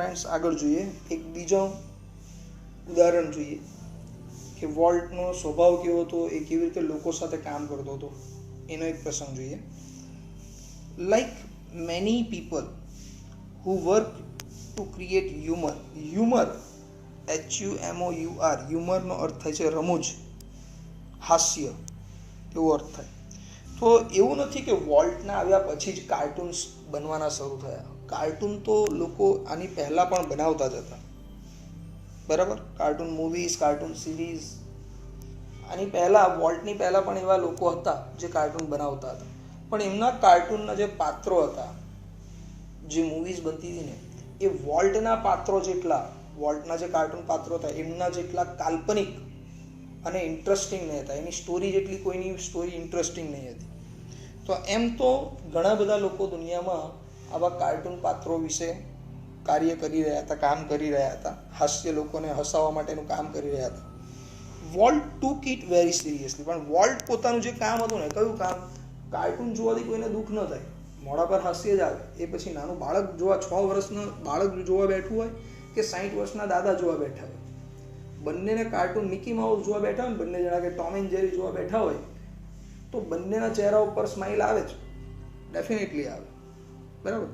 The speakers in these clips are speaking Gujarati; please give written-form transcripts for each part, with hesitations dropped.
ફ્રેન્ડ્સ આગળ જોઈએ એક બીજો ઉદાહરણ જોઈએ કે વોલ્ટનો સ્વભાવ કેવો હતો, એ કેવી રીતે લોકો સાથે કામ કરતો હતો, એનો એક પ્રસંગ જોઈએ. Like many people who work to create humour. Humour HUMOUR, હ્યુમરનો અર્થ થાય છે રમૂજ, હાસ્ય, એવો અર્થ થાય. તો એવું નથી કે વોલ્ટના આવ્યા પછી જ કાર્ટૂન્સ બનવાના શરૂ થયા. કાર્ટૂન તો લોકો આની પહેલાં પણ બનાવતા જ હતા, બરાબર. કાર્ટૂન મૂવીઝ, કાર્ટૂન સિરીઝ, આની પહેલાં, વોલ્ટની પહેલાં પણ એવા લોકો હતા જે કાર્ટૂન બનાવતા હતા. પણ એમના કાર્ટૂનના જે પાત્રો હતા, જે મૂવીઝ બનતી હતી ને, એ વોલ્ટના પાત્રો જેટલા, વોલ્ટના જે કાર્ટૂન પાત્રો હતા એમના જેટલા કાલ્પનિક અને ઇન્ટરેસ્ટિંગ નહીં હતા. એની સ્ટોરી જેટલી કોઈની સ્ટોરી ઇન્ટરેસ્ટિંગ નહીં હતી. તો એમ તો ઘણા બધા લોકો દુનિયામાં આવા કાર્ટૂન પાત્રો વિશે કાર્ય કરી રહ્યા હતા, કામ કરી રહ્યા હતા, હાસ્ય લોકોને હસાવવા માટેનું કામ કરી રહ્યા હતા. Volt took it very seriously. પણ વોલ્ટ પોતાનું જે કામ હતું ને, કયું કામ? કાર્ટૂન જોવાથી કોઈને દુઃખ ન થાય, મોઢા પર હાસ્ય જ આવે. એ પછી નાનું બાળક જોવા, 6 વર્ષનું બાળક જોવા બેઠું હોય કે 60 વર્ષના દાદા જોવા બેઠા હોય, બંનેને કાર્ટૂન મિકી માઉસ જોવા બેઠા હોય, બંને જણા કે ટોમ એન્ડ જેરી જોવા બેઠા હોય, તો બંનેના ચહેરા ઉપર સ્માઇલ આવે જ, ડેફિનેટલી આવે, બરાબર.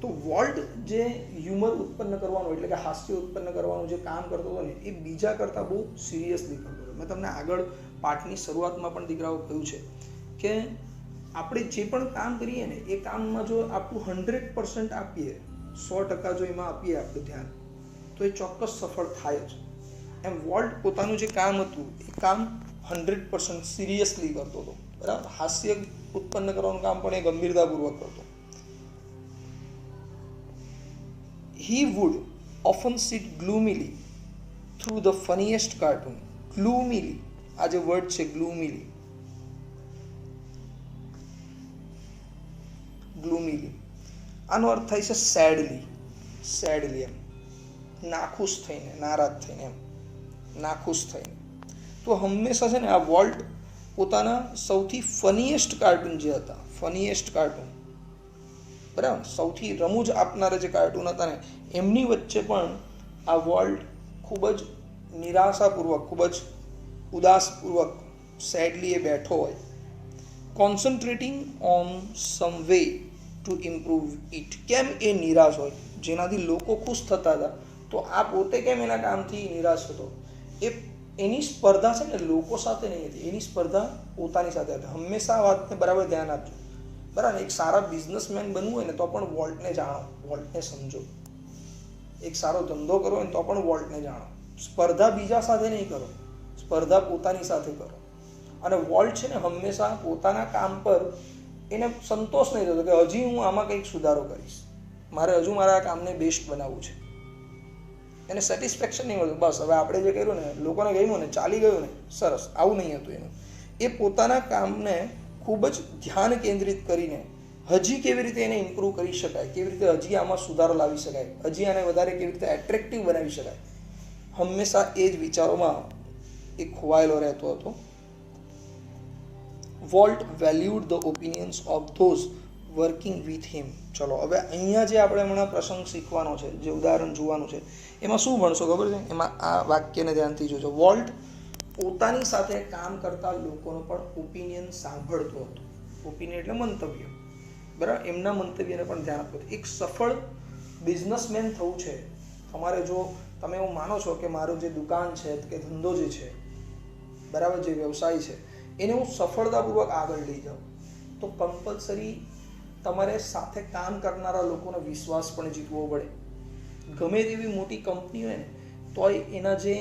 તો વોલ્ટ જે હ્યુમર ઉત્પન્ન કરવાનું, એટલે કે હાસ્ય ઉત્પન્ન કરવાનું જે કામ કરતો હતો ને, એ બીજા કરતાં બહુ સિરિયસલી કરતો હતો. મેં તમને આગળ પાઠની શરૂઆતમાં પણ દીકરાઓ કહ્યું છે કે આપણે જે પણ કામ કરીએ ને, એ કામમાં જો આપણું 100% આપીએ, 100% જો એમાં આપીએ આપણું ધ્યાન, તો એ ચોક્કસ સફળ થાય જ. એમ વોલ્ટ પોતાનું જે કામ હતું એ કામ 100% સિરિયસલી કરતો હતો, બરાબર. હાસ્ય ઉત્પન્ન કરવાનું કામ પણ એ ગંભીરતાપૂર્વક કરતો. He would often sit gloomily through the funniest cartoon. Gloomily, આ જે વર્ડ છે gloomily, gloomily, આનો અર્થ થાય છે સેડલી. સેડલી એમ નાખુશ થઈને, નારાજ થઈને, એમ નાખુશ થઈને. તો હંમેશા છે ને આ વોલ્ટ પોતાના સૌથી ફનીએસ્ટ કાર્ટૂન જે હતા, ફનીએસ્ટ કાર્ટૂન, બરાબર, સૌથી રમૂજ આપનારા જે કાર્ટૂન હતા ને, એમની વચ્ચે પણ આ વોલ્ટ ખૂબ જ નિરાશાપૂર્વક, ખૂબ જ ઉદાસપૂર્વક, સેડલી એ બેઠો હોય, concentrating on some way to improve it. કેમ એ નિરાશ હોય? જેનાથી લોકો ખુશ થતા હતા, તો આ પોતે કેમ એના કામથી નિરાશ હતો? એની સ્પર્ધા છે ને લોકો સાથે નહીં હતી, એની સ્પર્ધા પોતાની સાથે હતી. હંમેશા આ વાતને બરાબર ધ્યાન આપજો, બરાબર. એક સારા બિઝનેસમેન બનવું હોય ને તો પણ વોલ્ટને જાણો, વોલ્ટને સમજો. એક સારો ધંધો કરવો હોય ને તો પણ વોલ્ટને જાણો. સ્પર્ધા બીજા સાથે નહીં કરો, સ્પર્ધા પોતાની સાથે કરો. અને વોલ્ટ છે ને હંમેશા પોતાના કામ પર એને સંતોષ નહીં થતો કે હજી હું આમાં કંઈક સુધારો કરીશ, મારે હજુ મારા કામને બેસ્ટ બનાવવું છે. એને સેટિસ્ફેક્શન નહીં મળતું. બસ હવે આપણે જે કર્યું ને, લોકોને ગમ્યું ને, ચાલી ગયું ને, સરસ. આવું નહીં હતું એનું. એ પોતાના કામને ખૂબ જ ધ્યાન કેન્દ્રિત કરીને હજી કેવી રીતે એને ઇમ્પ્રૂવ કરી શકાય, કેવી રીતે હજી આમાં સુધારો લાવી શકાય, હજી આને વધારે કેવી રીતે એટ્રેક્ટિવ બનાવી શકાય, હંમેશા એ જ વિચારોમાં એ ખોવાયેલો રહેતો હતો. Volt valued the opinions of those working with him. ચલો હવે અહીંયા જે આપણે હમણાં પ્રસંગ શીખવાનો છે, જે ઉદાહરણ જોવાનું છે, એમાં શું ભણશો ખબર છે? એમાં આ વાક્યને ધ્યાનથી જોજો. વોલ્ટ પોતાની સાથે કામ કરતા લોકોનો પણ ઓપિનિયન સાંભળતો હતો. ઓપિનિયન એટલે મંતવ્ય, બરાબર. એમના મંતવ્યને પણ ધ્યાન આપવું. એક સફળ બિઝનેસમેન થવું છે તમારે. જો તમે એવું માનો છો કે મારું જે દુકાન છે કે ધંધો જે છે, બરાબર, જે વ્યવસાય છે, એને હું સફળતાપૂર્વક આગળ લઈ જાઉં, તો કમ્પલસરી તમારે સાથે કામ કરનારા લોકોનો વિશ્વાસ પણ જીતવો પડે. ગમે તેવી મોટી કંપની હોય ને, તોય એના જે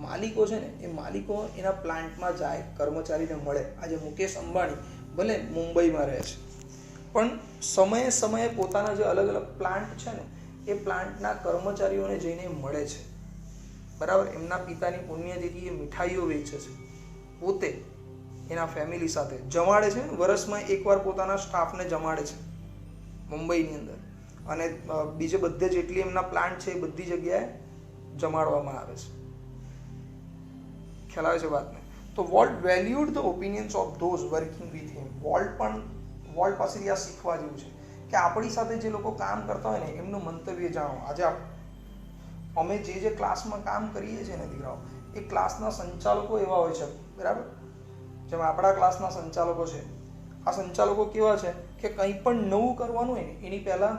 માલિકો છે ને, એ માલિકો એના પ્લાન્ટમાં જાય, કર્મચારીને મળે. આજે મુકેશ અંબાણી ભલે મુંબઈમાં રહે છે, પણ સમયે સમયે પોતાના જે અલગ અલગ પ્લાન્ટ છે ને, એ પ્લાન્ટના કર્મચારીઓને જઈને મળે છે, બરાબર. એમના પિતાની પુણ્યતિથિ એ મીઠાઈઓ વેચે છે, પોતે એના ફેમિલી સાથે જમાડે છે. વર્ષમાં એકવાર પોતાના સ્ટાફને જમાડે છે મુંબઈની અંદર, અને બીજે બધે જેટલી એમના પ્લાન્ટ છે એ બધી જગ્યાએ જમાડવામાં આવે છે. ખ્યાલ આવે છે વાતને? તો volt valued the opinions of those working with him. Volt પાસેથી આ શીખવા જેવું છે કે આપણી સાથે જે લોકો કામ કરતા હોય ને, એમનું મંતવ્ય જાણો. આજે અમે જે ક્લાસમાં કામ કરીએ છીએ ને દીકરાઓ, એ ક્લાસના સંચાલકો એવા હોય છે, બરાબર? જેમ આપણા ક્લાસના સંચાલકો છે, આ સંચાલકો કેવા છે કે કંઈ પણ નવું કરવાનું હોય ને એની પહેલાં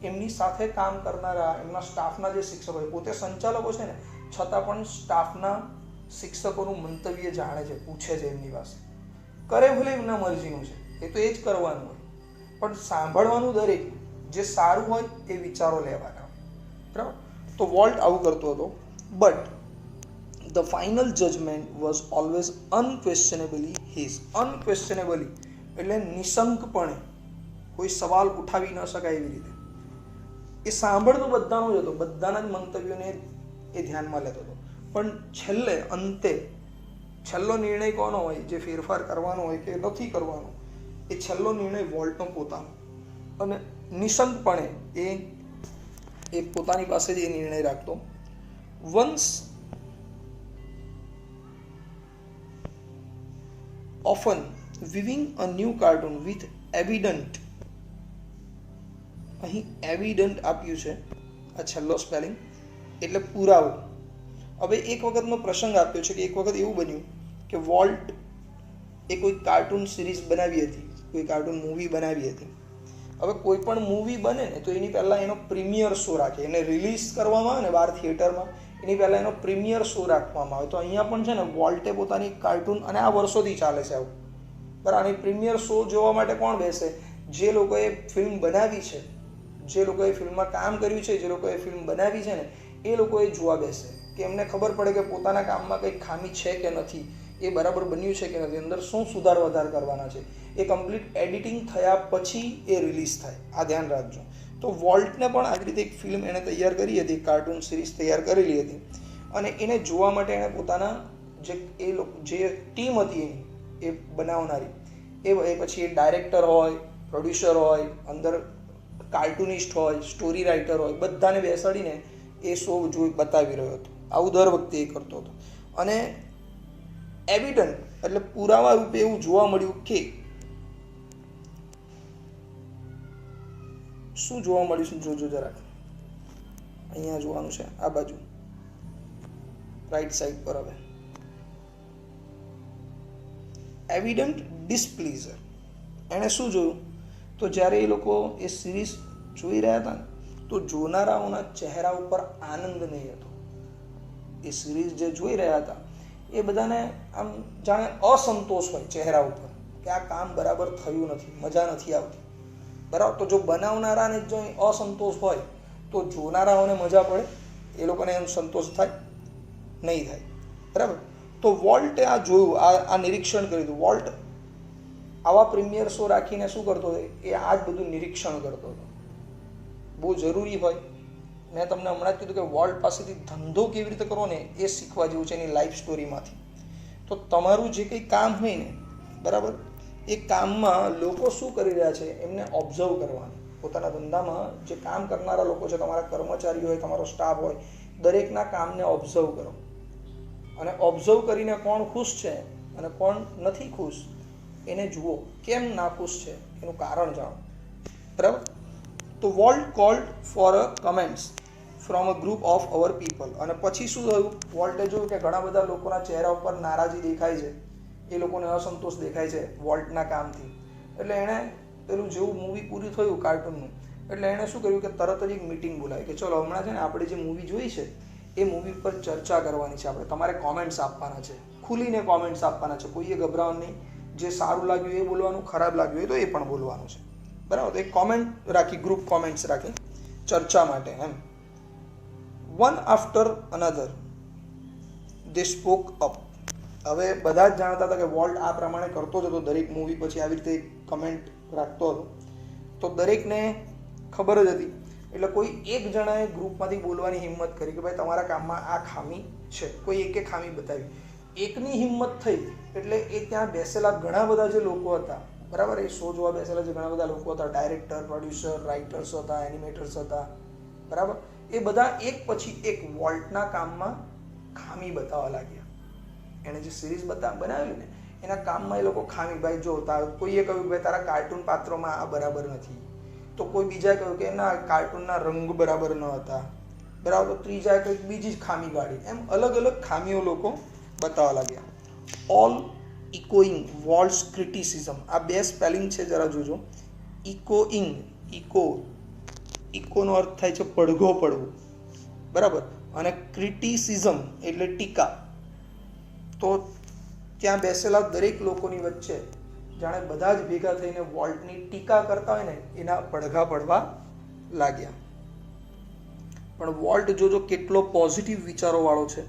એમની સાથે કામ કરનારા એમના સ્ટાફના જે શિક્ષકો હોય, પોતે સંચાલકો છે ને છતાં પણ સ્ટાફના શિક્ષકોનું મંતવ્ય જાણે છે, પૂછે છે એમની પાસે. કરે ભલે એમના મરજીનું છે, એ તો એ જ કરવાનું હોય, પણ સાંભળવાનું દરેક જે સારું હોય એ વિચારો લેવાના, બરાબર? તો વોલ્ટ આવું કરતો હતો. But the final judgement was always unquestionably his. Unquestionably એટલે નિશંકપણે, કોઈ સવાલ ઉઠાવી ન શકાય એવી રીતે. એ સાંભળતો બધાનો જ હતો, બધાના જ મંતવ્યોને એ ધ્યાનમાં લેતો હતો, પણ છેલ્લે અંતે છેલ્લો નિર્ણય કોનો હોય? જે ફેરફાર કરવાનો હોય કે નથી કરવાનો, એ છેલ્લો નિર્ણય વોલ્ટનો પોતાનો. અને નિશંકપણે એ પોતાની પાસે જ એ નિર્ણય રાખતો. Once often viewing a new cartoon with evident, અહીં એવિડન્ટ આપ્યું છે, આ છેલ્લો સ્પેલિંગ એટલે પુરાવો. હવે એક વખતનો પ્રસંગ આપ્યો છે કે એક વખત એવું બન્યું કે વોલ્ટ એ કોઈ કાર્ટૂન સિરીઝ બનાવી હતી, કોઈ કાર્ટૂન મૂવી બનાવી હતી. હવે કોઈ પણ મૂવી બને ને તો એની પહેલાં એનો પ્રીમિયર શો રાખે, એને રિલીઝ કરવામાં આવે ને બહાર થિયેટરમાં, એની પહેલાં એનો પ્રીમિયર શો રાખવામાં આવે. તો અહીંયા પણ છે ને વોલ્ટે પોતાની કાર્ટૂન, અને આ વર્ષોથી ચાલે છે આવું, બરાબર? અને પ્રીમિયર શો જોવા માટે કોણ બેસે? જે લોકોએ ફિલ્મ બનાવી છે, જે લોકોએ ફિલ્મમાં કામ કર્યું છે, જે લોકોએ ફિલ્મ બનાવી છે ને એ લોકોએ જોવા બેસે, કે એમને ખબર પડે કે પોતાના કામમાં કંઈક ખામી છે કે નથી, એ બરાબર બન્યું છે કે નથી, અંદર શું સુધાર વધાર કરવાના છે. એ કમ્પ્લીટ એડિટિંગ થયા પછી એ રિલીઝ થાય, આ ધ્યાન રાખજો. તો વોલ્ટને પણ આવી રીતે એક ફિલ્મ એણે તૈયાર કરી હતી, કાર્ટૂન સિરીઝ તૈયાર કરેલી હતી, અને એને જોવા માટે એણે પોતાના જે ટીમ હતી એની, એ બનાવનારી, એ પછી એ ડાયરેક્ટર હોય, પ્રોડ્યુસર હોય, અંદર કાર્ટૂનિસ્ટ હોય, સ્ટોરી રાઇટર હોય, બધાને બેસાડીને એ શો બતાવી રહ્યો હતો. આવું દર વખતે એ કરતો હતો. અને એવિડન્ટ એટલે પુરાવા રૂપે એવું જોવા મળ્યું કે શું જોવા મળ્યું છે? જોજો જરાક, અહીંયા જોવાનું છે, આ બાજુ રાઈટ સાઈડ પર. હવે એવિડન્ટ ડિસપ્લીઝર, એણે શું જોયું? તો જ્યારે એ લોકો એ સિરીઝ જોઈ રહ્યા હતા ને તો જોનારાઓના ચહેરા ઉપર આનંદ નહીં હતો. એ સિરીઝ જે જોઈ રહ્યા હતા એ બધાને આમ જાણે અસંતોષ હોય ચહેરા ઉપર, કે આ કામ બરાબર થયું નથી, મજા નથી આવતી, બરાબર? તો જો બનાવનારાને જો અસંતોષ હોય તો જોનારાઓને મજા પડે? એ લોકોને એમ સંતોષ થાય? નહીં થાય, બરાબર? તો વોલ્ટે આ જોયું, આ નિરીક્ષણ કર્યું હતું. વોલ્ટ આવા પ્રીમિયર શો રાખીને શું કરતો હતો? એ આ જ બધું નિરીક્ષણ કરતો હતો. બહુ જરૂરી હોય. મેં તમને હમણાં જ કીધું કે વોલ્ટ પાસેથી ધંધો કેવી રીતે કરવો ને એ શીખવા જેવું છે એની લાઈફ સ્ટોરીમાંથી. તો તમારું જે કંઈ કામ હોય ને, બરાબર, એ કામમાં લોકો શું કરી રહ્યા છે એમને ઓબ્ઝર્વ કરવાનું. પોતાના ધંધામાં જે કામ કરનારા લોકો છે, તમારા કર્મચારીઓ હોય, તમારો સ્ટાફ હોય, દરેકના કામને ઓબ્ઝર્વ કરો. અને ઓબ્ઝર્વ કરીને કોણ ખુશ છે અને કોણ નથી ખુશ એને જુઓ. કેમ નાખુશ છે એનું કારણ જાણો, બરાબર? તો volt cold for a comments from a group of our people. અને પછી શું થયું? વોલ્ટે જોયું કે ઘણા બધા લોકોના ચહેરા ઉપર નારાજી દેખાય છે, એ લોકોને અસંતોષ દેખાય છે વોલ્ટના કામથી. એટલે એણે પેલું જેવું મૂવી પૂરી થયું કાર્ટૂનનું, એટલે એણે શું કર્યું કે તરત જ એક મિટિંગ બોલાવી કે ચલો હમણાં છે ને આપણે જે મૂવી જોઈ છે એ મૂવી પર ચર્ચા કરવાની છે. આપણે તમારે કોમેન્ટ્સ આપવાના છે, ખુલીને કોમેન્ટ્સ આપવાના છે, કોઈએ ગભરાવાનું નહીં. જે સારું લાગ્યું એ બોલવાનું, ખરાબ લાગ્યું એ તો એ પણ બોલવાનું છે, બરાબર? તો એક કોમેન્ટ રાખી, ગ્રુપ કોમેન્ટ્સ રાખી ચર્ચા માટે એમ. વન આફ્ટર અનધર દે સ્પોક અપ. હવે બધા જ જાણતા હતા કે વોલ્ટ આ પ્રમાણે કરતો જ હતો, દરેક મૂવી પછી આવી રીતે કમેન્ટ રાખતો હતો. તો દરેકને ખબર જ હતી. એટલે કોઈ એક જણાએ ગ્રુપમાંથી બોલવાની હિંમત કરી કે ભાઈ તમારા કામમાં આ ખામી છે. કોઈ એકે ખામી બતાવી. એકની હિંમત થઈ એટલે એ ત્યાં બેસેલા ઘણા બધા જે લોકો હતા, બરાબર, એ શો જોવા બેસેલા જે ઘણા બધા લોકો હતા, ડાયરેક્ટર, પ્રોડ્યુસર, રાઇટર્સ હતા, એનિમેટર્સ હતા, બરાબર, એ બધા એક પછી એક વોલ્ટના કામમાં ખામી બતાવવા લાગ્યા. એણે જે સિરીઝ બનાવેલી ને એના કામમાં એ લોકો ખામી, ભાઈ જો કોઈએ કહ્યું કે ભાઈ તારા કાર્ટૂન પાત્રોમાં આ બરાબર નથી, તો કોઈ બીજાએ કહ્યું કે ના કાર્ટૂનના રંગ બરાબર ન હતા, બરાબર, ત્રીજા કંઈક બીજી જ ખામી કાઢી, એમ અલગ અલગ ખામીઓ લોકો બતાવવા લાગ્યા. ઓલ ઇકોઈંગ વોલ્ટ્સ ક્રિટિસિઝમ, આ બે સ્પેલિંગ છે જરા જોજો. ઇકોઈંગ, ઇકોનો અર્થ થાય છે પડઘો પડવું, બરાબર, અને ક્રિટિસિઝમ એટલે ટીકા. તો ત્યાં બેસેલા દરેક લોકોની વચ્ચે જાણે બધા જ ભેગા થઈને વોલ્ટની ટીકા કરતા હોય ને એના પડઘા પડવા લાગ્યા. પણ વોલ્ટ જોજો કેટલો પોઝિટિવ વિચારો વાળો છે.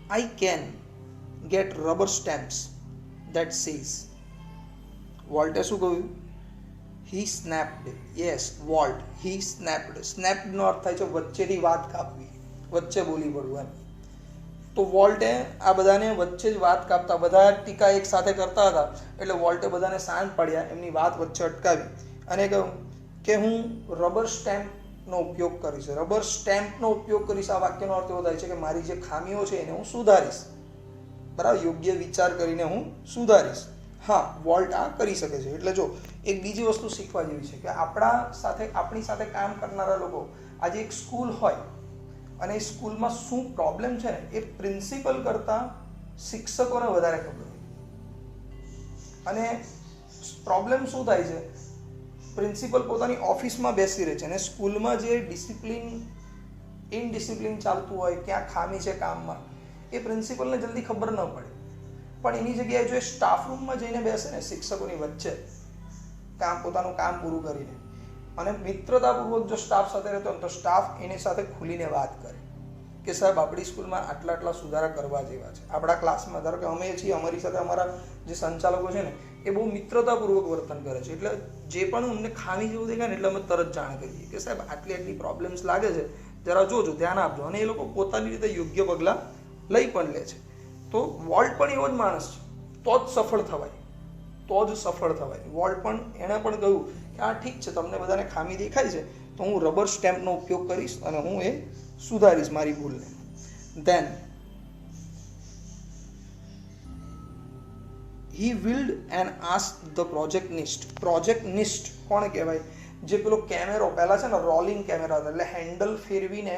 I can get rubber stamps that says, વોલ્ટે શું કહ્યું? હી સ્નેપ્ડ. યસ, વોલ્ટ, હી સ્નેપ્ડ. સ્નેપ્ડનો અર્થ થાય છે વચ્ચેથી વાત કાપવી, વચ્ચે બોલી પડવું એમ. તો વોલ્ટે આ બધાને વચ્ચે જ વાત કાપતા, બધા ટીકા એક સાથે કરતા હતા એટલે વોલ્ટે બધાને શાંત પાડ્યા, એમની વાત વચ્ચે અટકાવી અને કહ્યું કે હું રબર સ્ટેમ્પનો ઉપયોગ કરીશ. રબર સ્ટેમ્પનો ઉપયોગ કરીશ, આ વાક્યનો અર્થ એવો થાય છે કે મારી જે ખામીઓ છે એને હું સુધારીશ, બરાબર, યોગ્ય વિચાર કરીને હું સુધારીશ. હા, વોલ્ટ આ કરી શકે છે. એટલે જો એક બીજી વસ્તુ શીખવા જેવી છે કે આપણી સાથે કામ કરનારા લોકો, આજે એક સ્કૂલ હોય અને એ સ્કૂલમાં શું પ્રોબ્લેમ છે ને એ પ્રિન્સિપલ કરતાં શિક્ષકોને વધારે ખબર હોય. અને પ્રોબ્લેમ શું થાય છે, પ્રિન્સિપલ પોતાની ઓફિસમાં બેસી રહે છે અને સ્કૂલમાં જે ઇનડિસિપ્લિન ચાલતું હોય, ક્યાં ખામી છે કામમાં, એ પ્રિન્સિપલને જલ્દી ખબર ન પડે. પણ એની જગ્યાએ જો એ સ્ટાફ રૂમમાં જઈને બેસે ને શિક્ષકોની વચ્ચે પોતાનું કામ પૂરું કરીને, અને મિત્રતાપૂર્વક જો સ્ટાફ સાથે રહેતો હોય તો સ્ટાફ એની સાથે ખુલીને વાત કરે કે સાહેબ આપણી સ્કૂલમાં આટલા સુધારા કરવા જેવા છે. આપણા ક્લાસમાં ધારો કે અમે છીએ, અમારી સાથે અમારા જે સંચાલકો છે ને એ બહુ મિત્રતાપૂર્વક વર્તન કરે છે. એટલે જે પણ અમને ખામી જેવું દેખાય ને એટલે અમે તરત જાણ કરીએ કે સાહેબ આટલી પ્રોબ્લેમ્સ લાગે છે, જરા જોજો, ધ્યાન આપજો. અને એ લોકો પોતાની રીતે યોગ્ય પગલાં લઈ પણ લે છે. તો વોલ્ટ પણ એવો જ માણસ છે, તો જ સફળ થવાય. વોલ્ટ પણ એણે પણ કહ્યું કે હા ઠીક છે, તમને બધાને ખામી દેખાય છે તો હું રબર સ્ટેમ્પનો ઉપયોગ કરીશ અને હું એ સુધારીશ મારી ભૂલને. Then he would and ask the protagonist. Protagonist કોણ કહેવાય? જે પેલો કેમેરો પહેલાં છે ને રોલિંગ કેમેરા હતા, એટલે હેન્ડલ ફેરવીને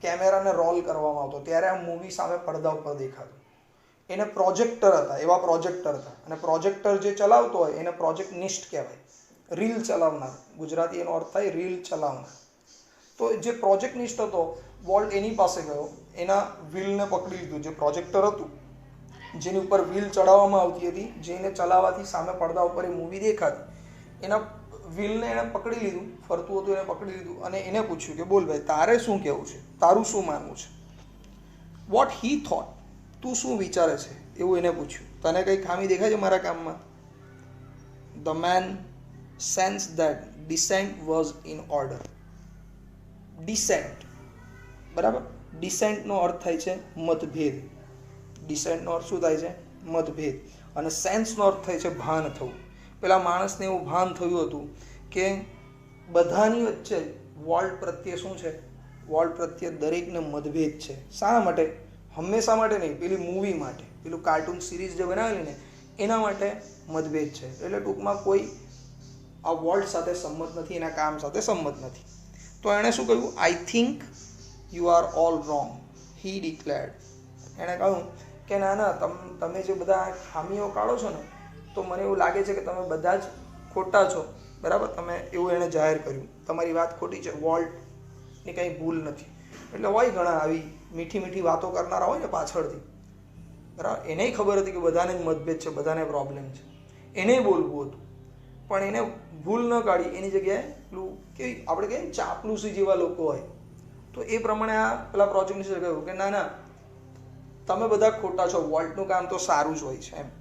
કેમેરાને રોલ કરવામાં આવતો ત્યારે આ મૂવી સામે પડદા ઉપર દેખાતું. એને પ્રોજેક્ટર હતા, એવા પ્રોજેક્ટર હતા. અને પ્રોજેક્ટર જે ચલાવતો હોય એને પ્રોજેક્ટનિસ્ટ કહેવાય. રીલ ચલાવનાર, ગુજરાતી એનો અર્થ થાય રીલ ચલાવનાર. તો જે પ્રોજેક્ટનિસ્ટ હતો, વોલ્ટ એની પાસે ગયો, એના વ્હીલને પકડી લીધું. જે પ્રોજેક્ટર હતું જેની ઉપર વ્હીલ ચડાવવામાં આવતી હતી, જેને ચલાવવાથી સામે પડદા ઉપર એ મૂવી દેખાતી, એના વ્હીલને એણે પકડી લીધું, ફરતું હતું એને પકડી લીધું અને એને પૂછ્યું કે બોલ ભાઈ, તારે શું કહેવું છે, તારું શું માનવું છે? વોટ હી થોટ, તું શું વિચારે છે એવું એને પૂછ્યું. તને કંઈ ખામી દેખાય છે મારા કામમાં? The man sense that decent was in order. Decent, બરાબર, ડિસેન્ટનો અર્થ થાય છે મતભેદ. ડિસેન્ટનો અર્થ શું થાય છે? મતભેદ. અને સેન્સનો અર્થ થાય છે ભાન થવું. પેલા માણસને એવું ભાન થયું હતું કે બધાની વચ્ચે વોલ્ટ પ્રત્યે શું છે? વોલ્ટ પ્રત્યે દરેકને મતભેદ છે. શા માટે? હંમેશા માટે નહીં, પેલી મૂવી માટે, પેલું કાર્ટૂન સિરીઝ જે બનાવેલી ને એના માટે મતભેદ છે. એટલે ટૂંકમાં કોઈ આ વોલ્ટ સાથે સંમત નથી, એના કામ સાથે સંમત નથી. તો એણે શું કહ્યું? I think you are all wrong, he declared. એણે કહ્યું કે ના, તમે જે બધા ખામીઓ કાઢો છો ને તો મને એવું લાગે છે કે તમે બધા જ ખોટા છો, બરાબર. તમે એવું એણે જાહેર કર્યું, તમારી વાત ખોટી છે, વોલ્ટની કંઈ ભૂલ નથી. એટલે હોય ઘણા આવી મીઠી વાતો કરનારા હોય ને પાછળથી, બરાબર. એને ખબર હતી કે બધાને જ મતભેદ છે, બધાને પ્રોબ્લેમ છે, એને બોલવું હતું, પણ એને ભૂલ ન કાઢી. એની જગ્યાએ પેલું કે આપણે કહીએ ચાપલુસી જેવા લોકો હોય, તો એ પ્રમાણે આ પેલા પ્રોજેક્ટનિસ્ટે કહ્યું કે ના, તમે બધા ખોટા છો, વોલ્ટનું કામ તો સારું જ હોય છે એમ.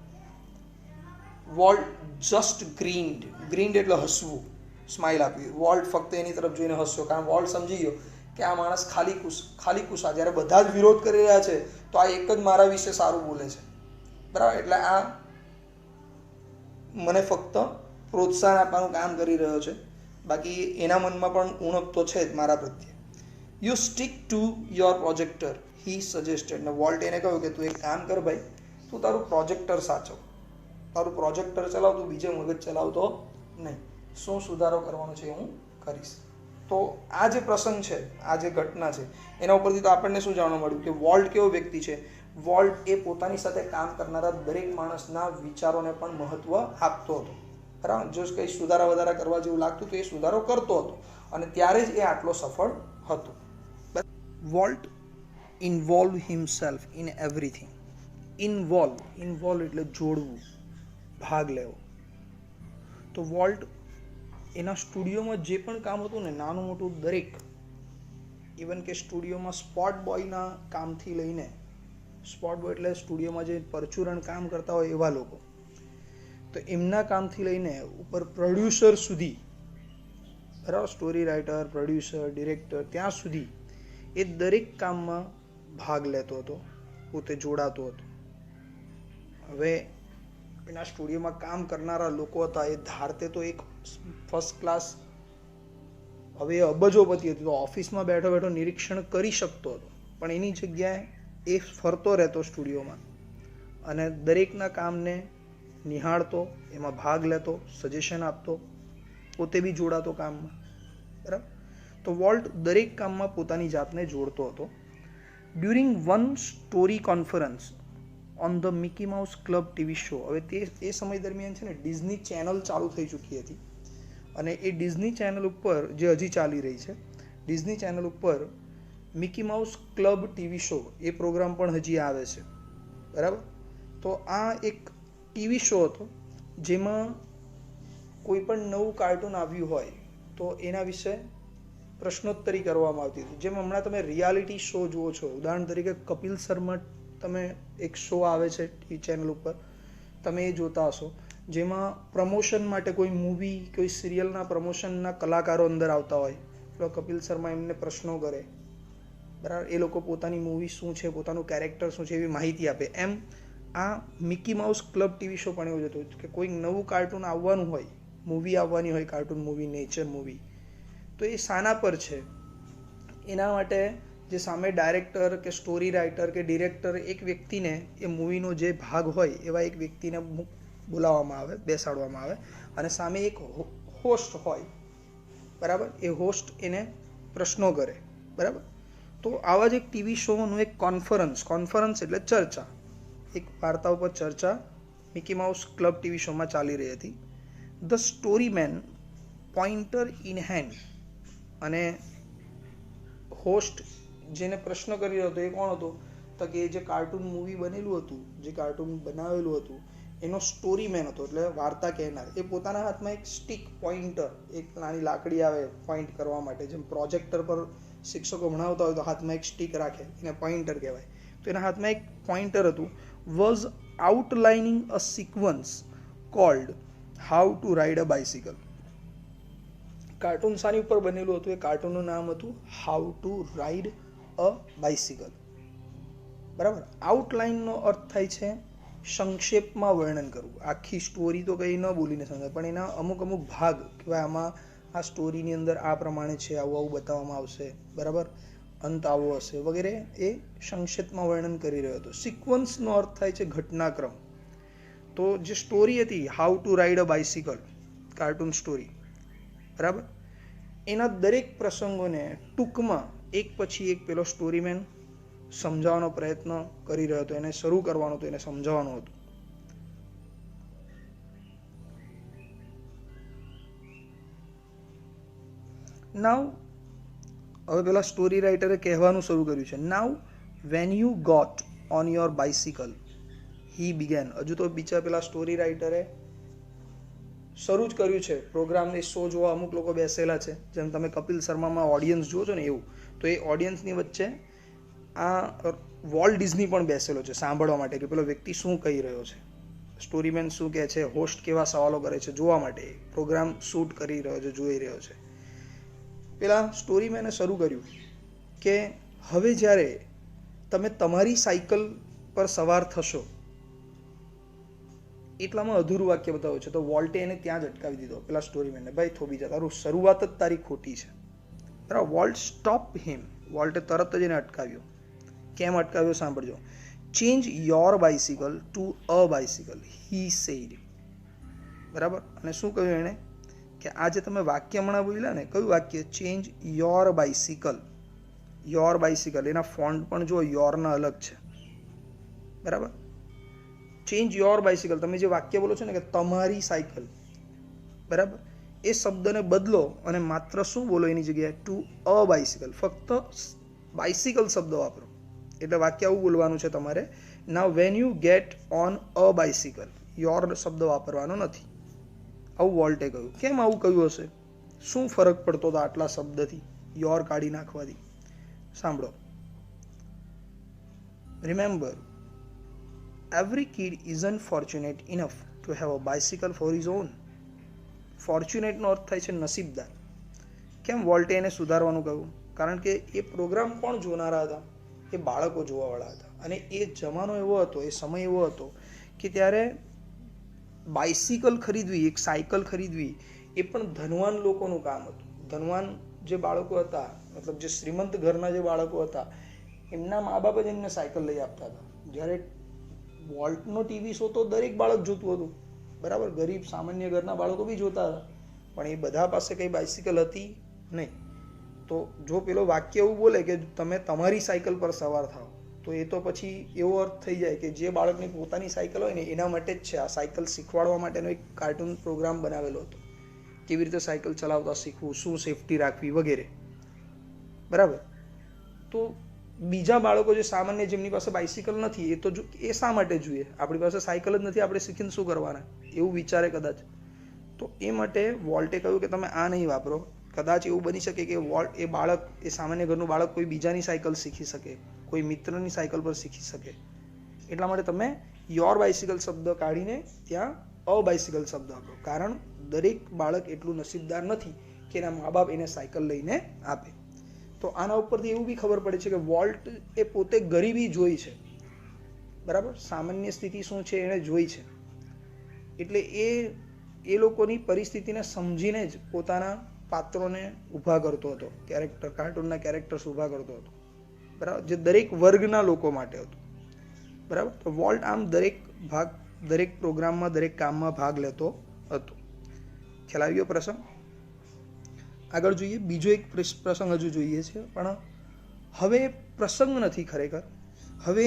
વોલ્ટ જસ્ટ ગ્રીન્ડ એટલે હસવું, સ્માઇલ આપવી. વોલ્ટ ફક્ત એની તરફ જોઈને હસ્યો, કારણ વોલ્ટ સમજી ગયો કે આ માણસ ખાલી કુશા, જ્યારે બધા જ વિરોધ કરી રહ્યા છે તો આ એક જ મારા વિશે સારું બોલે છે, બરાબર. એટલે આ મને ફક્ત પ્રોત્સાહન આપવાનું કામ કરી રહ્યો છે, બાકી એના મનમાં પણ ઉણપ તો છે જ મારા પ્રત્યે. You stick to your projector, he suggested. ને વોલ્ટ એને કહ્યું કે તું એક કામ કર ભાઈ, તું તારું પ્રોજેક્ટર સાચવ, તારું પ્રોજેક્ટર ચલાવ, તું બીજે મગજ ચલાવતો નહીં. શું સુધારો કરવાનો છે હું કરીશ. તો આ જે પ્રસંગ છે, આ જે ઘટના છે, એના ઉપરથી તો આપણને શું જાણવા મળ્યું કે વોલ્ટ કેવો વ્યક્તિ છે? વોલ્ટ એ પોતાની સાથે કામ કરનારા દરેક માણસના વિચારોને પણ મહત્વ આપતો હતો, બરાબર. જો કંઈ સુધારા વધારા કરવા જેવું લાગતું તો એ સુધારો કરતો હતો, અને ત્યારે જ એ આટલો સફળ હતો. Volt involve himself in everything. Involve એટલે જોડવું, ભાગ લેવો. તો વોલ્ટ એના સ્ટુડિયોમાં જે પણ કામ હતું ને, નાનું મોટું દરેક, ઇવન કે સ્ટુડિયોમાં સ્પોટ બોયના કામથી લઈને, સ્પોટ બોય એટલે સ્ટુડિયોમાં જે પરચુરણ કામ કરતા હોય એવા લોકો, તો એમના કામથી લઈને ઉપર પ્રોડ્યુસર સુધી, બરાબર, સ્ટોરી રાઇટર, પ્રોડ્યુસર, ડિરેક્ટર, ત્યાં સુધી એ દરેક કામમાં ભાગ લેતો હતો, પોતે જોડાતો હતો. હવે એના સ્ટુડિયોમાં કામ કરનારા લોકો હતા, એ ધારતે તો એક ફર્સ્ટ ક્લાસ, હવે એ અબજોપતિ હતી, તો ઓફિસમાં બેઠો બેઠો નિરીક્ષણ કરી શકતો હતો, પણ એની જગ્યાએ એ ફરતો રહેતો સ્ટુડિયોમાં અને દરેકના કામને નિહાળતો, એમાં ભાગ લેતો, સજેશન આપતો, પોતે બી જોડાતો કામમાં, બરાબર. તો વોલ્ટ દરેક કામમાં પોતાની જાતને જોડતો હતો. During one story conference on the Mickey Mouse club TV show, હવે એ સમય દરમિયાન છે ને ડિઝની ચેનલ ચાલુ થઈ ચૂકી હતી, અને એ ડિઝની ચેનલ ઉપર, જે હજી ચાલી રહી છે, ડિઝની ચેનલ ઉપર Mickey Mouse club TV show, એ પ્રોગ્રામ પણ હજી આવે છે, બરાબર. તો આ એક ટીવી શો હતો જેમાં કોઈ પણ નવું કાર્ટૂન આવ્યું હોય તો એના વિશે પ્રશ્નોત્તરી કરવામાં આવતી હતી. જેમ હમણાં તમે રિયાલિટી શો જુઓ છો, ઉદાહરણ તરીકે કપિલ શર્મા, તમે એક શો આવે છે ટીવી ચેનલ ઉપર, તમે એ જોતા હશો, જેમાં પ્રમોશન માટે કોઈ મૂવી, કોઈ સિરિયલના પ્રમોશનના કલાકારો અંદર આવતા હોય, તો કપિલ શર્મા એમને પ્રશ્નો કરે, બરાબર. એ લોકો પોતાની મૂવી શું છે, પોતાનું કેરેક્ટર શું છે, એવી માહિતી આપે. એમ આ Mickey Mouse club TV show પણ એવું જ હતું કે કોઈ નવું કાર્ટૂન આવવાનું હોય, મૂવી આવવાની હોય, કાર્ટૂન મૂવી, નેચર મૂવી, તો એ શાના પર છે એના માટે જે સામે ડાયરેક્ટર કે સ્ટોરી રાઇટર કે ડિરેક્ટર, એક વ્યક્તિને એ મૂવીનો જે ભાગ હોય એવા એક વ્યક્તિને બોલાવવામાં આવે, બેસાડવામાં આવે, અને સામે એક હોસ્ટ હોય, બરાબર. એ હોસ્ટ એને પ્રશ્નો કરે, બરાબર. તો આવા જ એક ટીવી શોનું એક કોન્ફરન્સ એટલે ચર્ચા, એક વાર્તા ઉપર ચર્ચા મિકી માઉસ ક્લબ ટીવી શોમાં ચાલી રહી હતી. The story main pointer in hand, અને હોસ્ટ જેને પ્રશ્ન કરી રહ્યો હતો એ કોણ હતો? તો કે જે કાર્ટૂન મૂવી બનેલું હતું, જે કાર્ટૂન બનાવેલું હતું, એનો સ્ટોરી મેન હતો, એટલે વાર્તા કહેનાર. એ પોતાના હાથમાં એક સ્ટીક, પોઇન્ટર, એક નાની લાકડી આવે પોઇન્ટ કરવા માટે, જેમ પ્રોજેક્ટર પર શિક્ષકો ભણાવતા હોય તો હાથમાં એક સ્ટીક રાખે, એને પોઇન્ટર કહેવાય. તો એના હાથમાં એક પોઇન્ટર હતું. Was outlining a sequence called how to ride a bicycle. Cartoon શાની ઉપર બનેલું હતું? એ કાર્ટૂનનું નામ હતું how to ride a bicycle, બરાબર. આઉટલાઇનનો અર્થ થાય છે સંક્ષેપમાં વર્ણન કરવું. આખી સ્ટોરી તો કંઈ ન બોલીને સમજાય, પણ એના અમુક ભાગ કે ભાઈ આમાં આ સ્ટોરીની અંદર આ પ્રમાણે છે, આવું બતાવવામાં આવશે, બરાબર, અંત આવો હશે વગેરે, એ સંક્ષેપમાં વર્ણન કરી રહ્યો હતો. સિક્વન્સનો અર્થ થાય છે ઘટનાક્રમ. તો જે સ્ટોરી હતી how to ride a bicycle, cartoon story, બરાબર, એના દરેક પ્રસંગોને ટૂંકમાં એક પછી એક પેલો સ્ટોરીમેન સમજાવવાનો પ્રયત્ન કરી રહ્યો હતો, એને શરૂ કરવાનો હતો, એને સમજાવવાનું હતું. નાવ, હવે પેલા સ્ટોરી રાઇટરે કહેવાનું શરૂ કર્યું છે. Now when you got on your bicycle he began. હજુ તો બીજા પેલા સ્ટોરી રાઇટરે શરૂ જ કર્યું છે પ્રોગ્રામ, એ શો જોવા અમુક લોકો બેસેલા છે, જેમ તમે કપિલ શર્મામાં ઓડિયન્સ જુઓ છો ને એવું. તો એ ઓડિયન્સની વચ્ચે આ વોલ્ટ ડિઝની પણ બેસેલો છે સાંભળવા માટે કે પેલો વ્યક્તિ શું કહી રહ્યો છે, સ્ટોરીમેન શું કહે છે, હોસ્ટ કેવા સવાલો કરે છે, જોવા માટે પ્રોગ્રામ શૂટ કરી રહ્યો છે, જોઈ રહ્યો છે. પેલા સ્ટોરીમેને શરૂ કર્યું કે હવે જ્યારે તમે તમારી સાયકલ પર સવાર થશો, એટલામાં અધૂરું વાક્ય બતાવ્યું છે. તો વોલ્ટે એને ત્યાં જ અટકાવી દીધો, પેલા સ્ટોરીમેનને. ભાઈ થોભી જા, તારું શરૂઆત જ તારી ખોટી છે, બરાબર. વોલ્ટ સ્ટોપ હિમ, વોલ્ટે તરત જ એને અટકાવ્યો. કેમ અટકાવ્યો સાંભળજો. Change your bicycle two a bicycle he said, બરાબર. અને શું કહ્યું એણે કે આ જે તમે વાક્ય હમણાં બોલ્યા ને, કયું વાક્ય? Change your bicycle. Your bicycle, એના ફોન્ટ પણ જો યોરના અલગ છે, બરાબર? ચેન્જ યોર બાઇસિકલ, તમે જે વાક્ય બોલો છો ને કે તમારી સાયકલ, બરાબર, એ શબ્દને બદલો અને માત્ર શું બોલો એની જગ્યાએ? To a bicycle. ફક્ત બાઇસિકલ શબ્દ વાપરો. એટલે વાક્ય આવું બોલવાનું છે તમારે. Now when you get on a bicycle, your શબ્દ વાપરવાનો નથી. આવું વોલ્ટે કહ્યું. કેમ આવું કહ્યું હશે? શું ફરક પડતો હતો આટલા શબ્દથી, યોર કાઢી નાખવાથી? સાંભળો. Remember, every kid isn't fortunate enough to have a bicycle for his own. Fortunate નો અર્થ થાય છે નસીબદાર. કેમ વોલ્ટે એને સુધારવાનું કહ્યું? કારણ કે એ પ્રોગ્રામ કોણ જોનારા હતા? એ બાળકો જોવાવાળા હતા. અને એ જમાનો એવો હતો, એ સમય એવો હતો કે ત્યારે બાઇસિકલ ખરીદવી, એક સાયકલ ખરીદવી, એ પણ ધનવાન લોકોનું કામ હતું. ધનવાન જે બાળકો હતા, મતલબ જે શ્રીમંત ઘરના જે બાળકો હતા, એમના મા બાપ જ એમને સાયકલ લઈ આપતા હતા. જ્યારે વોલ્ટનો ટીવી શો તો દરેક બાળક જોતું હતું, બરાબર? ગરીબ સામાન્ય ઘરના બાળકો બી જોતા હતા, પણ એ બધા પાસે કઈ બાઇસિકલ હતી નહીં. તો જો પેલો વાક્ય એવું બોલે કે તમે તમારી સાયકલ પર સવાર થાઓ, તો એ તો પછી એવો અર્થ થઈ જાય કે જે બાળકની પોતાની સાયકલ હોય ને એના માટે જ છે આ સાયકલ શીખવાડવા માટેનો એક કાર્ટૂન પ્રોગ્રામ બનાવેલો હતો. કેવી રીતે સાયકલ ચલાવતા શીખવું, શું સેફટી રાખવી વગેરે, બરાબર? તો બીજા બાળકો જે સામાન્ય, જેમની પાસે બાઇસિકલ નથી, એ તો એ શા માટે જોઈએ? આપણી પાસે સાયકલ જ નથી, આપણે શીખીને શું કરવાના, એવું વિચારે કદાચ. તો એ માટે વોલ્ટે કહ્યું કે તમે આ નહીં વાપરો. કદાચ એવું બની શકે કે એ બાળક, એ સામાન્ય ઘરનું બાળક કોઈ બીજાની સાયકલ શીખી શકે, કોઈ મિત્રની સાયકલ પર શીખી શકે. એટલા માટે તમે યોર બાઇસિકલ શબ્દ કાઢીને ત્યાં અ બાઇસિકલ શબ્દ વાપરો. કારણ દરેક બાળક એટલું નસીબદાર નથી કે એના મા બાપ એને સાયકલ લઈને આપે. તો આના ઉપરથી એવું બી ખબર પડે છે કે વોલ્ટ એ પોતે ગરીબી જોઈ છે, બરાબર? સામાન્ય સ્થિતિ શું છે એણે જોઈ છે. એટલે એ લોકોની પરિસ્થિતિને સમજીને જ પોતાના પાત્રોને ઊભા કરતો હતો. કાર્ટૂનના કેરેક્ટર્સ ઊભા કરતો હતો, બરાબર? જે દરેક વર્ગના લોકો માટે હતું, બરાબર? તો વોલ્ટ આમ દરેક પ્રોગ્રામમાં, દરેક કામમાં ભાગ લેતો હતો. ખ્યાલ આવી ગયો પ્રસંગ? આગળ જોઈએ. બીજો એક પ્રસંગ હજુ જોઈએ છે, પણ હવે પ્રસંગ નથી ખરેખર. હવે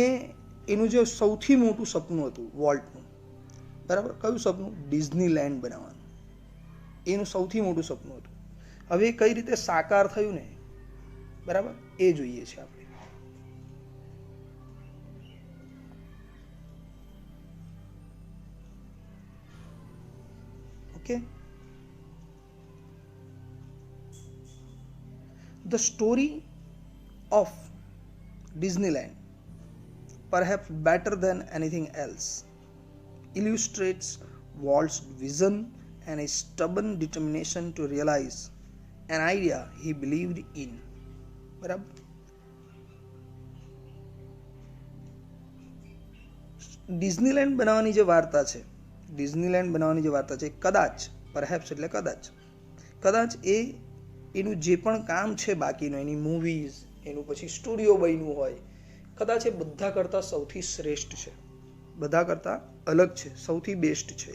એનું જે સૌથી મોટું સપનું હતું વોલ્ટનું, બરાબર? કયું સપનું? ડિઝનીલેન્ડ બનાવવાનું. એનું સૌથી મોટું સપનું હતું. હવે કઈ રીતે સાકાર થયું ને, બરાબર, એ જોઈએ છે આપણે. Okay. The story of Disneyland, perhaps better than anything else, illustrates Walt's vision and his stubborn determination to realize an idea he believed in. બરાબર? ડિઝનીલેન્ડ બનાવવાની જે વાર્તા છે, કદાચ, પરહેપ્સ એટલે કદાચ એનું જે પણ કામ છે બાકીનું, એની મૂવીઝ, એનું પછી સ્ટુડિયો બન્યું હોય, કદાચ એ બધા કરતાં સૌથી શ્રેષ્ઠ છે, બધા કરતાં અલગ છે, સૌથી બેસ્ટ છે,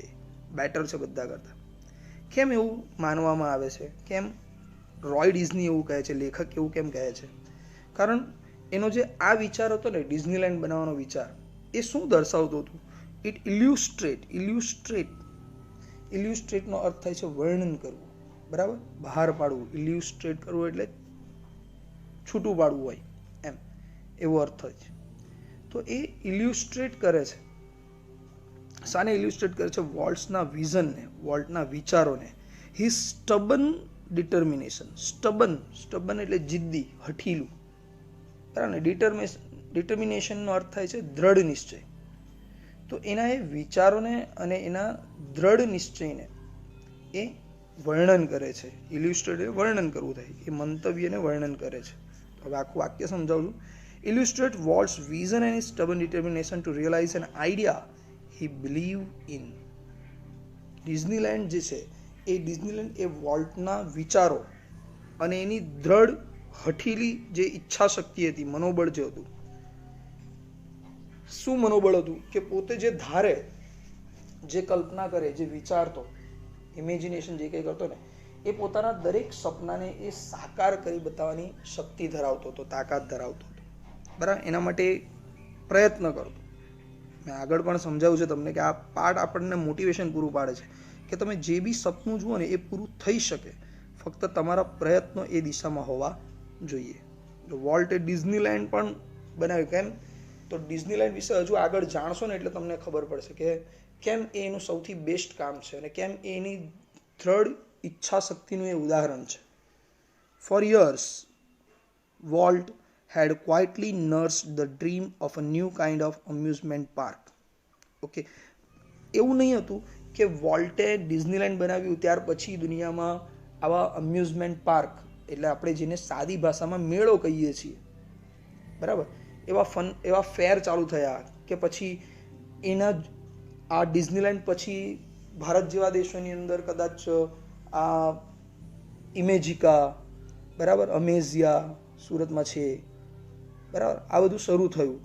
બેટર છે બધા કરતાં. કેમ એવું માનવામાં આવે છે? કેમ રોય ડિઝની એવું કહે છે, લેખક એવું કેમ કહે છે? કારણ એનો જે આ વિચાર હતો ને, ડિઝનીલેન્ડ બનાવવાનો વિચાર, એ શું દર્શાવતું હતું? ઇટ ઇલ્યુસ્ટ્રેટનો અર્થ થાય છે વર્ણન કરવું, બરાબર? બહાર પાડવું. ઇલ્યુસ્ટ્રેટ કરવું એટલે છૂટું પાડવું હોય, એમ, એવો અર્થ હોય છે. તો એ ઇલ્યુસ્ટ્રેટ કરે છે. શાને ઇલ્યુસ્ટ્રેટ કરે છે? વોલ્ટ્સના વિઝનને, વોલ્ટના વિચારોને. His સ્ટબન determination. સ્ટબન એટલે જિદ્દી, હઠીલું, બરાબર ને? ડિટર્મિનેશનનો અર્થ થાય છે દ્રઢ નિશ્ચય. તો એના એ વિચારોને અને એના દ્રઢ નિશ્ચયને એ વર્ણન કરે છે. ઇલ્યુસ્ટ્રેટ વર્ણન કરવું થાય, એ મંતવ્યને વર્ણન કરે છે. હવે આખું વાક્ય સમજાવું છું. Illustrate Walt's vision and stubborn determination to realise an idea he believed in. Disneyland જે છે, એ ડિઝનીલેન્ડ એ વોલ્ટના વિચારો અને એની દ્રઢ હઠીલી જે ઈચ્છા શક્તિ હતી, મનોબળ જે હતું. શું મનોબળ હતું? કે પોતે જે ધારે, જે કલ્પના કરે, જે વિચારતો, ઇમેજિનેશન જે કંઈ કરતો ને, એ પોતાના દરેક સપનાને એ સાકાર કરી બતાવવાની શક્તિ ધરાવતો હતો, તાકાત ધરાવતો હતો, બરાબર. એના માટે પ્રયત્ન કરતો. મેં આગળ પણ સમજાવ્યું છે તમને કે આ પાઠ આપણને મોટિવેશન પૂરું પાડે છે કે તમે જે બી સપનું જુઓ ને એ પૂરું થઈ શકે, ફક્ત તમારા પ્રયત્નો એ દિશામાં હોવા જોઈએ. વોલ્ટે ડિઝનીલેન્ડ પણ બનાવ્યું. કેમ? તો ડિઝનીલેન્ડ વિશે હજુ આગળ જાણશો ને એટલે તમને ખબર પડશે કે કેમ એ એનું સૌથી બેસ્ટ કામ છે અને કેમ એ એની દ્રઢ ઈચ્છા શક્તિનું એ ઉદાહરણ છે. Four years Walt had quietly nursed the dream of a new kind of amusement park. Okay, એવું નહીં હતું કે વોલ્ટે ડિઝનીલેન્ડ બનાવ્યું ત્યાર પછી દુનિયામાં આવા અમ્યુઝમેન્ટ પાર્ક, એટલે આપણે જેને સાદી ભાષામાં મેળો કહીએ છીએ, બરાબર, એવા ફેર ચાલુ થયા કે પછી એના આ ડિઝનીલેન્ડ પછી ભારત જેવા દેશોની અંદર કદાચ આ ઇમેજિકા, બરાબર, અમેઝિયા સુરતમાં છે, બરાબર, આ બધું શરૂ થયું,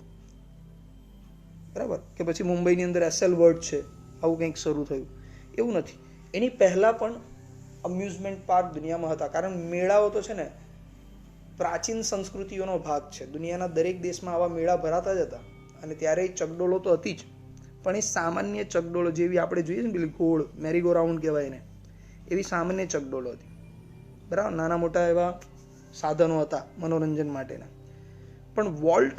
બરાબર, કે પછી મુંબઈની અંદર એસએલ વર્લ્ડ છે, આવું કંઈક શરૂ થયું. એવું નથી, એની પહેલાં પણ અમ્યુઝમેન્ટ પાર્ક દુનિયામાં હતા. કારણ મેળાઓ તો છે ને પ્રાચીન સંસ્કૃતિઓનો ભાગ છે. દુનિયાના દરેક દેશમાં આવા મેળા ભરાતા જ હતા અને ત્યારે ચકડોળો તો હતી જ, પણ એ સામાન્ય ચકડોળો જેવી આપણે જોઈએ ને પેલી ગોળ મેરીગો રાઉન્ડ કહેવાય એને, એવી સામાન્ય ચકડોળો હતી, બરાબર. નાના મોટા એવા સાધનો હતા મનોરંજન માટેના. પણ વોલ્ટ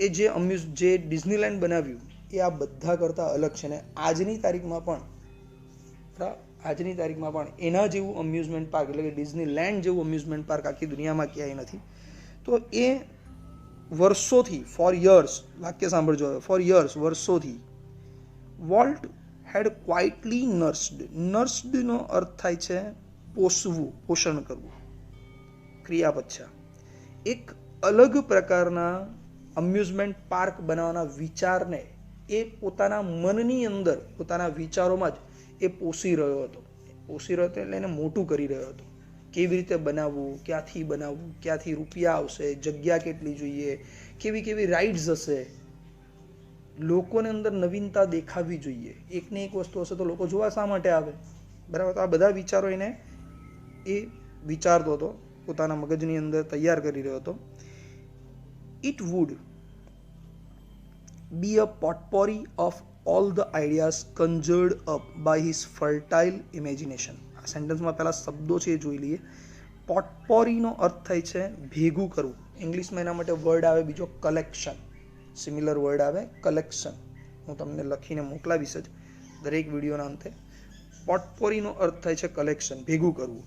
એ જે ડિઝનીલેન્ડ બનાવ્યું એ આ બધા કરતાં અલગ છે. ને આજની તારીખમાં પણ એના જેવું અમ્યુઝમેન્ટ પાર્ક, એટલે કે ડિઝનીલેન્ડ જેવું અમ્યુઝમેન્ટ પાર્ક આખી દુનિયામાં ક્યાંય નથી. તો એ વર્ષોથી, ફોર યર્સ, વાક્ય સાંભળજો હવે, ફોર યર્સ, વર્ષોથી વોલ્ટ હેડ ક્વાઇટલી નર્સ્ડનો અર્થ થાય છે પોષવું, પોષણ કરવું, ક્રિયાપચ્છા. એક અલગ પ્રકારના અમ્યુઝમેન્ટ પાર્ક બનાવવાના વિચારને એ પોતાના મનની અંદર, પોતાના વિચારોમાં જ એ પોષી રહ્યો હતો એટલે એને મોટું કરી રહ્યો હતો. કેવી રીતે બનાવવું, ક્યાંથી રૂપિયા આવશે, જગ્યા કેટલી જોઈએ, કેવી રાઇડ્સ હશે, લોકોને અંદર નવીનતા દેખાવી જોઈએ, એકને એક વસ્તુ હશે તો લોકો જોવા શા માટે આવે, બરાબર. તો આ બધા વિચારો એને એ વિચારતો હતો, પોતાના મગજની અંદર તૈયાર કરી રહ્યો હતો. It would be a potpourri of all the ideas conjured up by his fertile imagination. આ સેન્ટેન્સમાં પહેલા શબ્દો છે એ જોઈ લઈએ. પોટપોરીનો અર્થ થાય છે ભેગું કરવું. ઇંગ્લિશમાં એના માટે વર્ડ આવે બીજો કલેક્શન, સિમિલર વર્ડ આવે કલેક્શન. હું તમને લખીને મોકલાવીશ જ દરેક વિડીયોના અંતે. પોટપોરીનો અર્થ થાય છે કલેક્શન, ભેગું કરવું.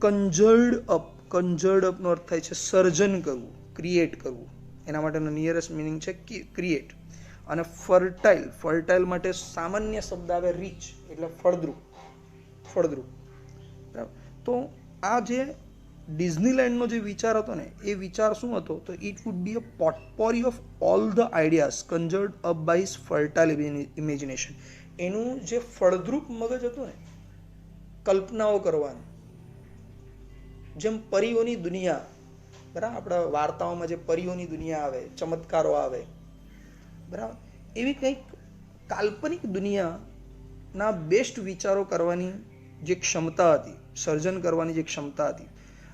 કન્જર્ડ અપનો અર્થ થાય છે સર્જન કરવું, ક્રિએટ કરવું. એના માટેનો નિયરેસ્ટ મિનિંગ છે ક્રિએટ. અને ફર્ટાઇલ માટે સામાન્ય શબ્દ આવે રીચ, એટલે ફળદ્રુપ. બરાબર. તો આ જે ડિઝનીલેન્ડનો જે વિચાર હતો ને એ વિચાર શું હતો? તો it would be a potpourri of all the ideas conjured up by his fertile imagination. એનું જે ફળદ્રુપ મગજ હતું ને, કલ્પનાઓ કરવાનું, જેમ પરીઓની દુનિયા, બરાબર, આપણા વાર્તાઓમાં જે પરીઓની દુનિયા આવે, ચમત્કારો આવે, બરાબર, એવી કંઈક કાલ્પનિક દુનિયાના બેસ્ટ વિચારો કરવાની જે ક્ષમતા હતી, સર્જન કરવાની જે ક્ષમતા હતી,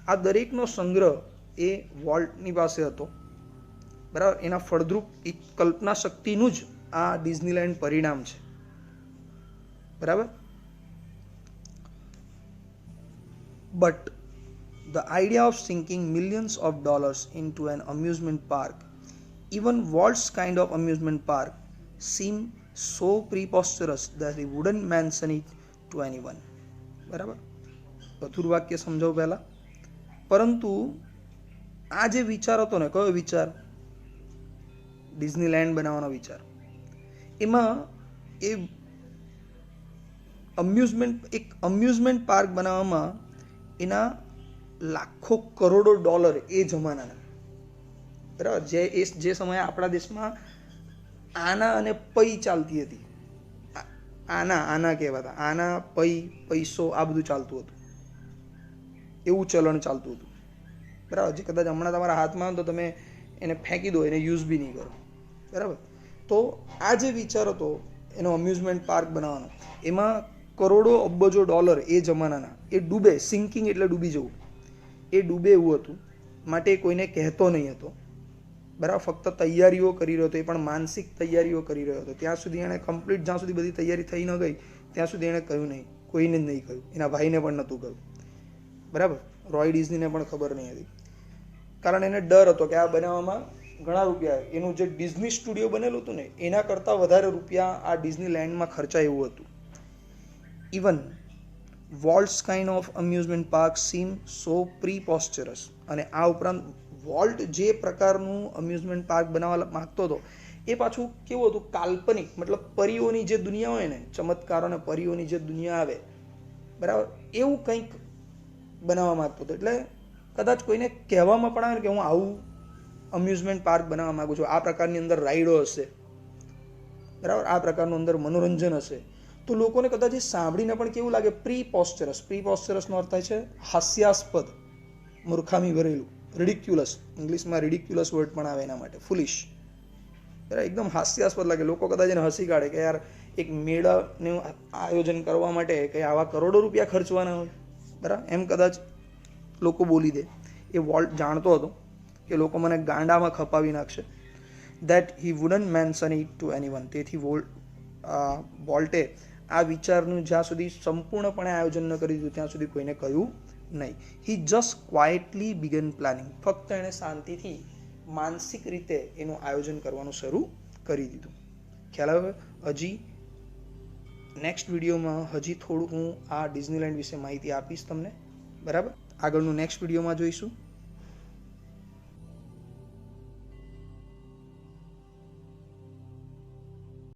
આ દરેકનો સંગ્રહ એ વોલ્ટની પાસે હતો, બરાબર. એના ફળદ્રુપ કલ્પના શક્તિનું જ આ ડિઝનીલેન્ડ પરિણામ છે, બરાબર. But the idea of sinking millions of dollars into an amusement park, even Walt's kind of amusement park, seemed so preposterous that he wouldn't mention it to anyone. બરાબર. અધૂર વાક્ય સમજાવું પહેલા. પરંતુ આ જે વિચાર હતો ને, કયો વિચાર? ડિઝનીલેન્ડ બનાવવાનો વિચાર. એમાં એ અમ્યુઝમેન્ટ પાર્ક બનાવવામાં એના લાખો કરોડો ડોલર એ જમાનાના, બરાબર, જે સમયે આપણા દેશમાં આના અને પૈ ચાલતી હતી. આના કહેવાતા, આના, પૈસો, આ બધું ચાલતું હતું, એવું ચલણ ચાલતું હતું, બરાબર. જે કદાચ હમણાં તમારા હાથમાં તો તમે એને ફેંકી દો, એને યુઝ બી નહીં કરો, બરાબર. તો આ જે વિચાર હતો એનો અમ્યુઝમેન્ટ પાર્ક બનાવવાનો, એમાં કરોડો અબજો ડોલર એ જમાનાના એ ડૂબે, સિંકિંગ એટલે ડૂબી જવું, એ ડૂબે એવું હતું, માટે કોઈને કહેતો નહીં હતો, બરાબર. ફક્ત તૈયારીઓ કરી રહ્યો હતો, એ પણ માનસિક તૈયારીઓ કરી રહ્યો હતો. ત્યાં સુધી એણે કમ્પ્લીટ, જ્યાં સુધી બધી તૈયારી થઈ ન ગઈ ત્યાં સુધી એણે કહ્યું નહીં, કોઈને જ નહીં કહ્યું, એના ભાઈને પણ નહોતું કહ્યું, બરાબર. રોય ડિઝનીને પણ ખબર નહીં હતી, કારણ એને ડર હતો કે આ બનાવવામાં ઘણા રૂપિયા, એનું જે ડિઝની સ્ટુડિયો બનેલું હતું ને એના કરતાં વધારે રૂપિયા આ ડિઝની લેન્ડમાં ખર્ચાય એવું હતું. Even Walt's kind of amusement park seem so preposterous. અને આ ઉપરાંત વોલ્ટ જે પ્રકારનું અમ્યુઝમેન્ટ પાર્ક બનાવવા માગતો હતો એ પાછું કેવું હતું, કાલ્પનિક, મતલબ પરીઓની જે દુનિયા હોય ને, ચમત્કારો અને પરીઓની જે દુનિયા આવે, બરાબર, એવું કંઈક બનાવવા માગતો હતો. એટલે કદાચ કોઈને કહેવામાં પણ આવે કે હું આવું અમ્યુઝમેન્ટ પાર્ક બનાવવા માગું છું, આ પ્રકારની અંદર રાઈડો હશે, બરાબર, આ પ્રકારનું અંદર મનોરંજન હશે, તો લોકોને કદાચ એ સાંભળીને પણ કેવું લાગે, પ્રીપોસ્ચરસ. પ્રીપોસ્ચરસનો અર્થ થાય છે હાસ્યાસ્પદ, મૂર્ખામી ભરેલું, રિડિક્યુલસ, ઇંગ્લિશમાં રિડિક્યુલસ વર્ડ પણ આવે એના માટે, ફુલિશ, બરાબર, એકદમ હાસ્યાસ્પદ લાગે. લોકો કદાચ એને હસી કાઢે કે યાર એક મેળાનું આયોજન કરવા માટે કંઈ આવા કરોડો રૂપિયા ખર્ચવાના હોય, બરાબર, એમ કદાચ લોકો બોલી દે. એ વોલ્ટ જાણતો હતો કે લોકો મને ગાંડામાં ખપાવી નાખશે, that he wouldn't mention it to anyone. તેથી વોલ્ટે આ વિચારનું જ્યાં સુધી સંપૂર્ણપણે આયોજન ન કરી દીધું ત્યાં સુધી કોઈને કહ્યું નહીં. હી જસ્ટ ક્વાઇટલી બિગન પ્લાનિંગ. ફક્ત એણે શાંતિથી માનસિક રીતે એનું આયોજન કરવાનું શરૂ કરી દીધું. ખ્યાલ આવે? હજી નેક્સ્ટ વિડીયોમાં હજી થોડુંક હું આ ડિઝનીલેન્ડ વિશે માહિતી આપીશ તમને, બરાબર. આગળનું નેક્સ્ટ વિડીયોમાં જોઈશું.